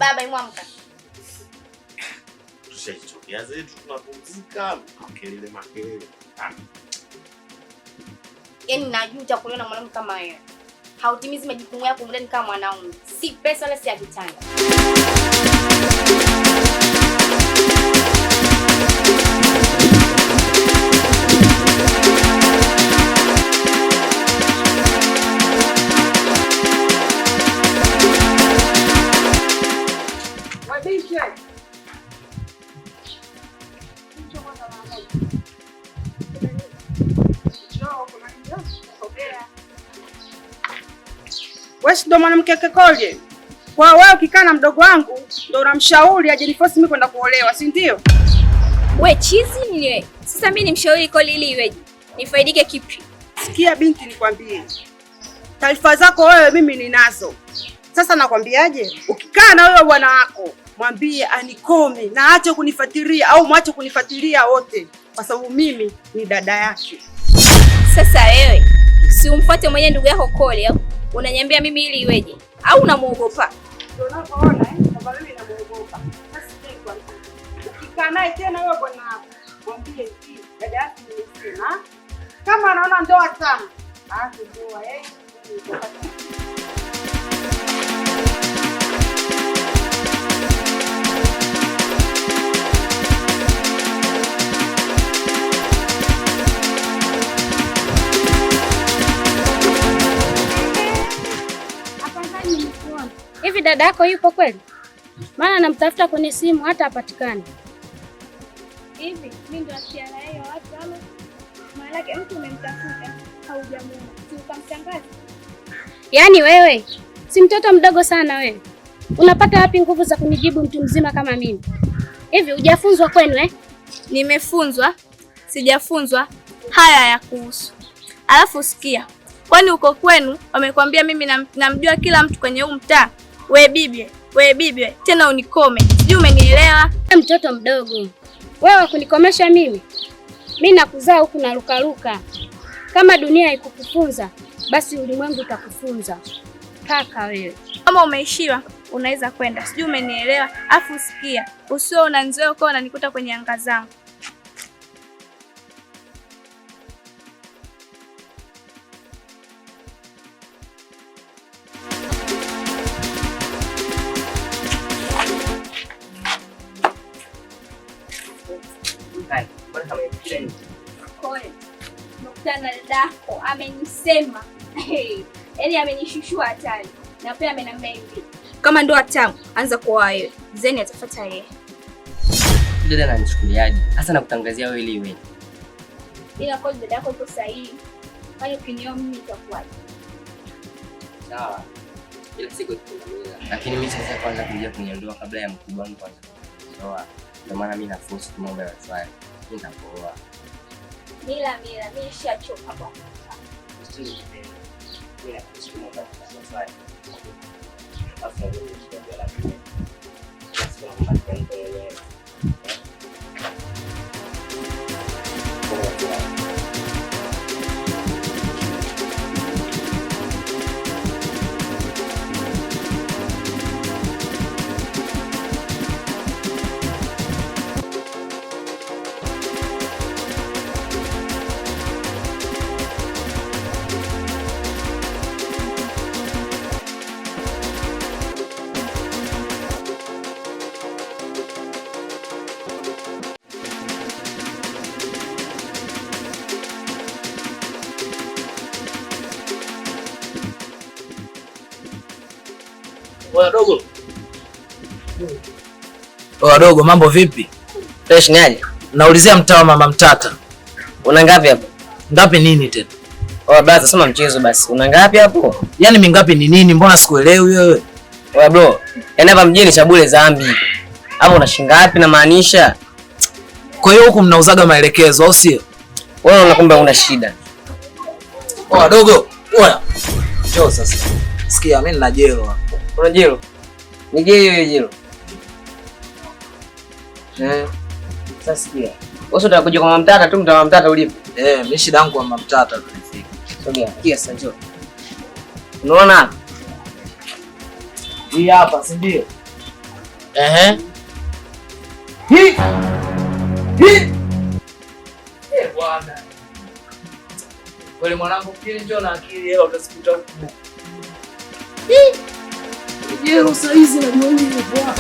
baba imwamka. Tushaitokea zetu tunapumzika, makelele. Yaani najuta kuona mwanamke kama wewe. Hautimizi majukumu yako ndani kama mwanaume. Si pesa wala si ya kitanda. Wewe ndo mwanamke kekoje? Kwa wewe ukikaa na mdogo wangu ndo unamshauri aje niforce mimi kwenda kuolewa, si ndio? We chizi ni wewe. Sasa mimi nimshauri Koli ili iweje? Nifaidike kipi? Sikia binti, nikwambie. Taarifa zako wewe mimi ninazo. Sasa nakwambiaje? Ukikaa na wewe bwana wako, mwambie anikome na aache kunifuatilia au mwache kunifuatilia wote kwa sababu mimi ni dada yake. Sasa wewe si umfuate mwenyewe ndugu yako Koli au unaniambia mimi ili iweje? Au unamuogopa? Ndio unapoona kama mimi namuogopa. Sasa nikwambie. Ukikaa naye tena wewe bwana wako, mwambie hivi dada yake nimesema kama anaona ndoa sana, aache ndoa Hivi dada yako yupo kweli? Maana namtafuta kwenye simu hata hapatikani. Hivi mimi ndo asiana yeye watu ama maana yake mtu umemtafuta haujamuona. Si ukamtangaza? Yaani wewe si mtoto mdogo sana wewe. Unapata wapi nguvu za kunijibu mtu mzima kama mimi? Hivi hujafunzwa kwenu eh? Nimefunzwa, sijafunzwa, haya ya kuhusu. Alafu sikia. Kwani uko kwenu wamekwambia mimi namjua kila mtu kwenye huu mtaa? We bibi, tena unikome. Sijui umenielewa? Mtoto mdogo. Wewe kunikomesha mimi? Mimi nakuzaa huku na lukaruka. Kama dunia ikukufunza, basi ulimwengu utakufunza. Kaka wewe. Kama umeishiwa, unaweza kwenda. Sijui umenielewa? Afu sikia, usio unanzoea uko unanikuta kwenye anga zangu. Mkutana dadako amenisema. Yaani amenishushua hatari. Na pia amenambia hivi. Kama ndo atamu, anza kuoa wewe. Zeni atafuata yeye. Dada ananichukuliaje? Hasa nakutangazia wewe ili wewe. Ila kwa dada yako iko sahihi. Kwani ukinioa mimi itakuwaje? Sawa. Ila siku tutamaliza. Lakini mimi sasa kwanza kuja kwenye ndoa kabla ya mkubwa wangu kwanza. Ndoa. Ndio maana mimi na force mambo ya swali. Nitakuoa. Mila mimi nishachoka bwana. Wadogo, mambo vipi? Fresh nyaje? Naulizia mtaa wa Mama Mtata. Una ngapi hapo? Ngapi nini tena? Brother, sema mchezo basi. Una ngapi hapo? Yaani mingapi ni nini? Mbona sikuelewi wewe? Bro, yaani hapa mjini cha bure zambi. Hapo una shilingi ngapi na maanisha? Kwa hiyo huku mnauzaga maelekezo au sio? Wewe unakumbe una shida. Wadogo, oya. Njoo sasa. Sikia mimi nina jelo hapo. Una jelo? Ni jelo. Sasa sikia. Wewe utakuja kwa Mama Mtata tu, Mama Mtata ulipo. Mimi shida yangu kwa Mama Mtata tulifika. Sogea, kia sasa njoo. Unaona? Hii hapa, si ndio? Bwana. Wale mwanangu kile njoo na akili hela utasikuta huko. Jero saizi na jioni bwana.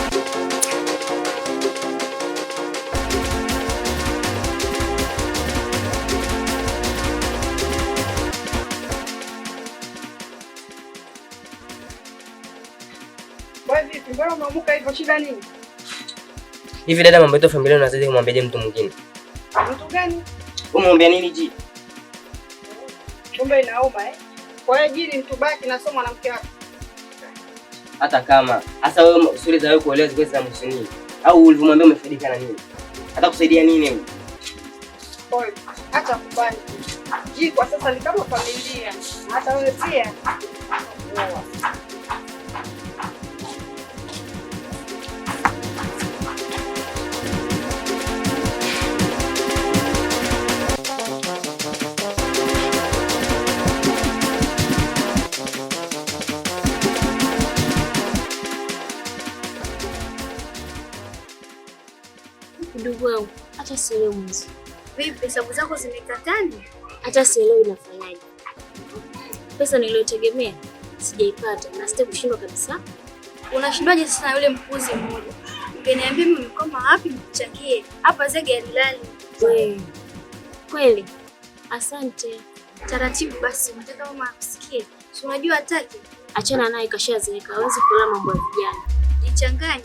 Vipi, mbona umeamuka hivyo, shida nini? Hivi dada, mambo yetu familia unazidi kumwambia mtu mwingine. Mtu gani? Umwambia nini ji? Kumbe inauma eh? Kwa hiyo jini mtu baki na sio mwanamke wako. Hata kama hasa wewe usuli za wewe kuelewa ziko za msanii au ulivyomwambia umefaidika na nini? Hata kusaidia nini wewe? Pole. Acha kubali. Ji kwa sasa ni kama familia. Hata wewe pia. Ndugu wangu, hata sielewi mwanzo. Vipi, hesabu zako zimekatani? Hata sielewi inafanyaje. Pesa niliyotegemea sijaipata na sitaki kushindwa kabisa. Unashindwaje sasa na yule mpuzi mmoja? Ungeniambia mimi mkoma wapi nikuchangie. Hapa zege alilali. Wewe. Kweli. Asante. Taratibu basi, nataka mama akusikie. Si unajua hataki. Achana naye, kashazeeka. Hawezi kula mambo ya vijana. Jichanganye.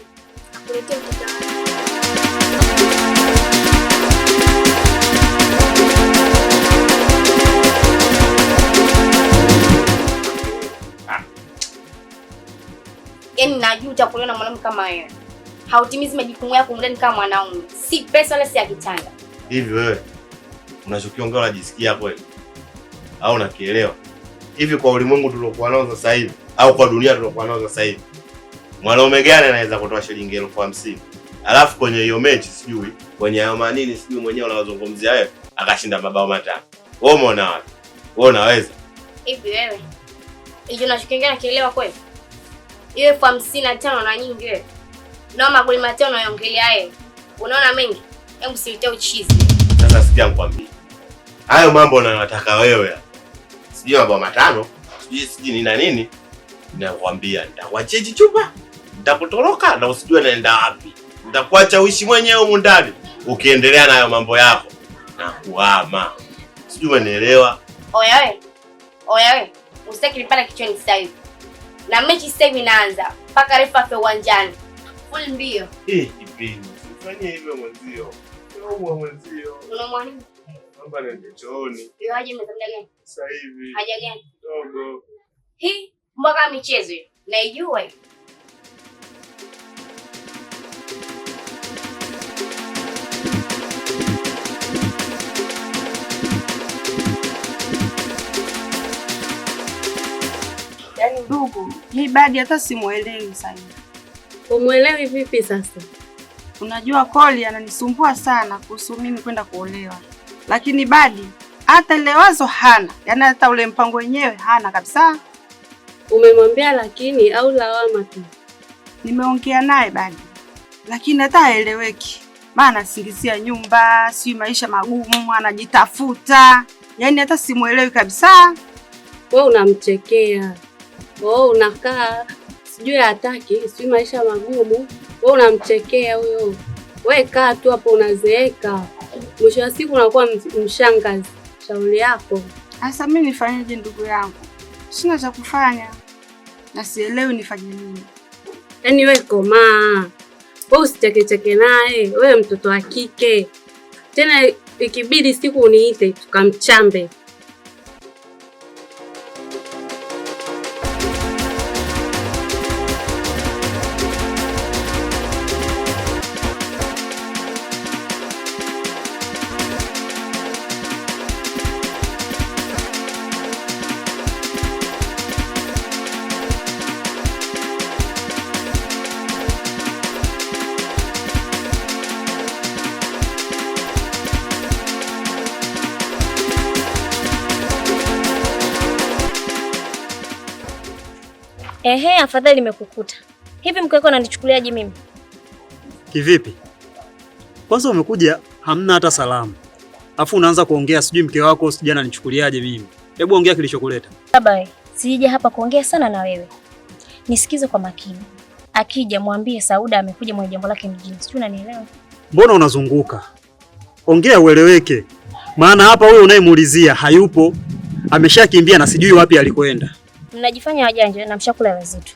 Akuletee mtoto wako. Yaani najuta kuliona mwanamke kama wewe. Hautimizi majukumu yako ndani kama mwanaume. Si pesa wala si ya kitanda. Hivi wewe unachokiongea unajisikia kweli? Au unakielewa? Hivi kwa ulimwengu tuliokuwa nao sasa hivi au kwa dunia tuliokuwa nao sasa hivi, mwanaume gani anaweza kutoa shilingi 50,000? Alafu kwenye hiyo mechi sijui, kwenye hayo manini sijui mwenyewe unazungumzia wewe akashinda mabao 5. Wewe umeona wapi? Wewe unaweza? Hivi wewe. Hiyo unachokiongea nakielewa kweli? Hiyo 55 na nyingi wewe. Na magoli 5 unayoongelea wewe. Unaona mengi? Hebu silete uchizi. Sasa sikia nikwambie. Hayo mambo unayotaka wewe. Sijui mabao 5, sijui nini na nini. Nakwambia nitakuachia chupa. Nitakutoroka na usijue naenda wapi. Nitakuacha uishi mwenyewe huko ndani. Ukiendelea na hayo mambo yako na kuhama. Sijui umenielewa? Oya wewe. Usitaki nipata kichwani sasa hivi. Na mechi sasa hivi inaanza. Paka refa afe uwanjani. Full mbio. Kipindi. Usifanye hivyo mwenzio. Sio mwenzio. Unaomba nini? Naomba niende chooni. Hiyo haja mnataka gani? Sasa hivi. Haja gani? Dogo. Hii mbona michezo hiyo? Naijua hiyo. Yaani ndugu, mimi Badi hata simuelewi sasa hivi. Umuelewi vipi sasa? Unajua Koli ananisumbua sana kuhusu mimi kwenda kuolewa. Lakini Badi hata ile wazo hana. Yaani hata ule mpango wenyewe hana kabisa. Umemwambia lakini au lawama tu? Nimeongea naye Badi. Lakini hata haeleweki. Maana singizia nyumba, si maisha magumu, anajitafuta. Yaani hata simuelewi kabisa. Wewe unamchekea. Wewe unakaa sijui hataki, sijui maisha magumu. Wewe unamchekea huyo. Wewe kaa tu hapo unazeeka. Mwisho wa siku unakuwa mshangazi. Shauri yako. Sasa mimi nifanyeje ndugu yangu? Sina cha kufanya. Na sielewi nifanye nini. Yaani wewe komaa. Wewe usichekecheke naye. Wewe mtoto wa kike. Tena ikibidi siku uniite tukamchambe. Ehe, afadhali nimekukuta. Hivi mke wako ananichukuliaje mimi? Kivipi? Kwanza umekuja hamna hata salamu. Alafu unaanza kuongea sijui mke wako sijui ananichukuliaje mimi. Hebu ongea kilichokuleta. Baba, sija hapa kuongea sana na wewe. Nisikize kwa makini. Akija mwambie Sauda amekuja mwenye jambo lake mjini. Sijui unanielewa? Mbona unazunguka? Ongea ueleweke. Maana hapa wewe unayemuulizia hayupo. Ameshakimbia na sijui wapi alikwenda. Mnajifanya wajanja na mshakula hela zetu.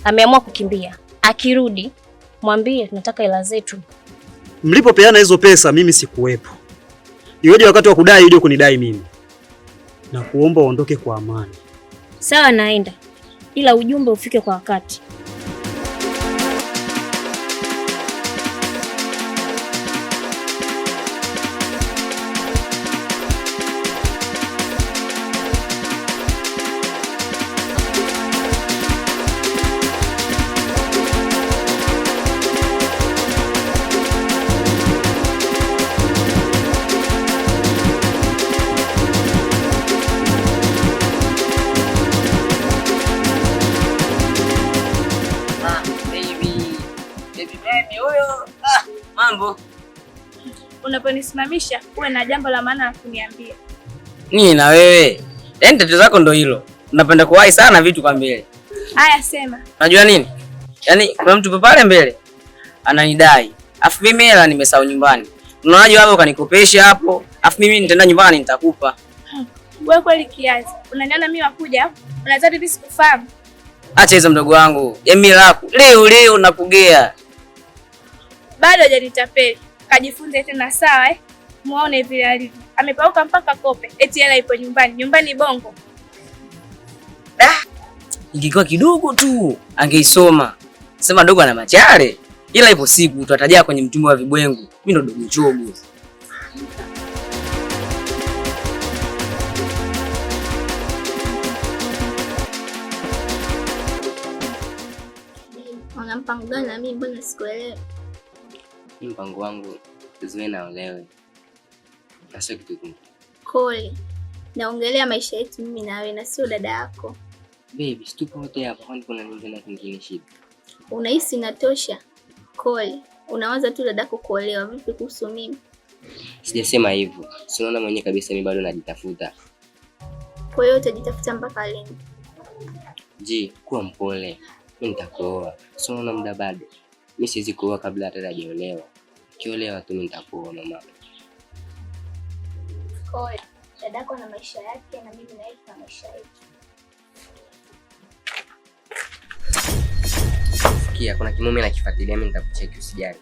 Ameamua kukimbia. Akirudi mwambie tunataka hela zetu. Mlipopeana hizo pesa mimi sikuwepo. Iweje wakati wa kudai uje kunidai mimi? Na kuomba uondoke kwa amani. Sawa, naenda. Ila ujumbe ufike kwa wakati. Mambo. Unaponisimamisha uwe na jambo la maana la kuniambia. Nini na wewe? Yaani tatizo lako ndo hilo. Unapenda kuwahi sana vitu kwa mbele. Haya, sema. Unajua nini? Yaani kuna mtu pale mbele ananidai. Afu mimi hela nimesahau nyumbani. Unaonaje wewe ukanikopesha hapo? Afu mimi nitaenda nyumbani nitakupa. Wewe kweli kiasi. Unaniona mimi wakuja hapo? Unadhani mimi sikufahamu? Acha hizo mdogo wangu. Jamii lako. Leo nakugea. Bado hajanitapeli. Kajifunze tena sawa Muone vile alivyo. Amepauka mpaka kope. Eti hela ipo nyumbani. Nyumbani Bongo. Ingekuwa kidogo tu angeisoma. Sema dogo ana machare. Ila ipo siku tutatajia kwenye mtumbo wa vibwengu. Mimi ndo dogo chogo. Una mpango gani na mimi mbona sikuelewi? Mpango wangu ziwe na olewe. Nasio kitu kingine. Kole. Naongelea maisha yetu mimi na wewe na sio dada yako. Baby, stupo wote hapa kwani kuna nini kingine shida? Unahisi inatosha? Kole. Unawaza tu dadako kuolewa, vipi kuhusu mimi? Sijasema hivyo. Si unaona mwenyewe kabisa mimi bado najitafuta. Kwa hiyo utajitafuta mpaka lini? Je, kuwa mpole. Mimi nitakuoa. Si unaona muda bado. Mimi siwezi kuoa kabla hata hajaolewa. Kiolewa tu mimi nitakuoa mama. Kole, dadako na maisha yake na mimi na yeye na maisha yetu. Sikia, kuna kimume nakifuatilia, mimi nitakucheki usijali.